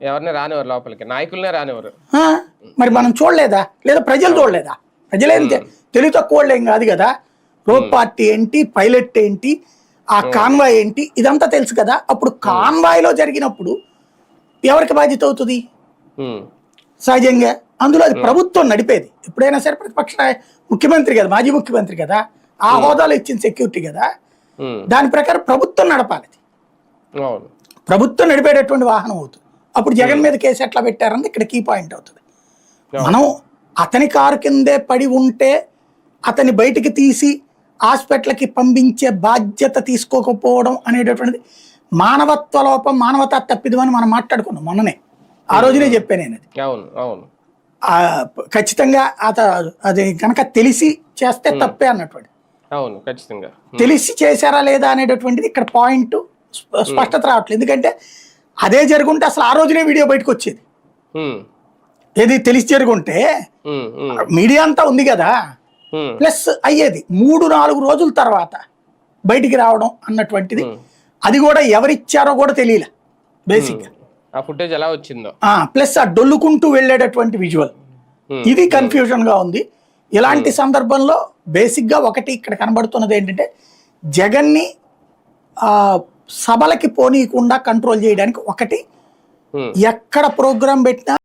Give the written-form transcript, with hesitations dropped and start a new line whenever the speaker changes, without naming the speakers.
ఎవరిని రానివారు లోపలికి, నాయకులనే రానివారు.
ఆ, మరి మనం చూడలేదా, లేదా ప్రజలు చూడలేదా? ప్రజలేం తెలివి తక్కువ ఏం కాదు కదా. రోడ్ పార్టీ ఏంటి, పైలట్ ఏంటి, ఆ కాన్వాయ్ ఏంటి, ఇదంతా తెలుసు కదా. అప్పుడు కాన్వాయ్ లో జరిగినప్పుడు ఎవరికి బాధ్యత అవుతుంది? సహజంగా అందులో అది ప్రభుత్వం నడిపేది. ఎప్పుడైనా సరే ప్రతిపక్ష ముఖ్యమంత్రి కదా, మాజీ ముఖ్యమంత్రి కదా, ఆ హోదాలో ఇచ్చిన సెక్యూరిటీ కదా. దాని ప్రకారం ప్రభుత్వం నడపాలి. ప్రభుత్వం నడిపేటటువంటి వాహనం అవుతుంది. అప్పుడు జగన్ మీద కేసు ఎట్లా పెట్టారన్నది ఇక్కడ కీ పాయింట్ అవుతుంది. మనం అతని కారు కిందే పడి ఉంటే అతన్ని బయటికి తీసి హాస్పిటల్కి పంపించే బాధ్యత తీసుకోకపోవడం అనేటటువంటిది మానవత్వ లోపం, మానవతా తప్పిదం అని మనం మాట్లాడుకున్నాం మొన్ననే. ఆ రోజునే చెప్పాను నేను అది. ఖచ్చితంగా అది కనుక తెలిసి చేస్తే తప్పే అన్నటువంటి. తెలిసి చేశారా లేదా అనేటటువంటిది ఇక్కడ పాయింట్ స్పష్టత రావట్లేదు. ఎందుకంటే అదే జరుగుంటే అసలు ఆ రోజునే వీడియో బయటకు వచ్చేది. ఏది తెలిసి జరుగుంటే మీడియా అంతా ఉంది కదా, ప్లస్ అయ్యేది 3-4 రోజుల తర్వాత బయటికి రావడం అన్నటువంటిది. అది కూడా ఎవరిచ్చారో కూడా తెలియలే బేసిక్ గా.
ఆ ఫుటేజ్ ఎలా వచ్చిందో,
ప్లస్ ఆ డొల్లుకుంటూ వెళ్ళేటటువంటి విజువల్, ఇది కన్ఫ్యూజన్ గా ఉంది. ఇలాంటి సందర్భంలో బేసిక్ గా ఒకటి ఇక్కడ కనబడుతున్నది ఏంటంటే, జగన్ ని సభలకి పోనీయకుండా కంట్రోల్ చేయడానికి ఒకటి, ఎక్కడ ప్రోగ్రాం పెట్టినా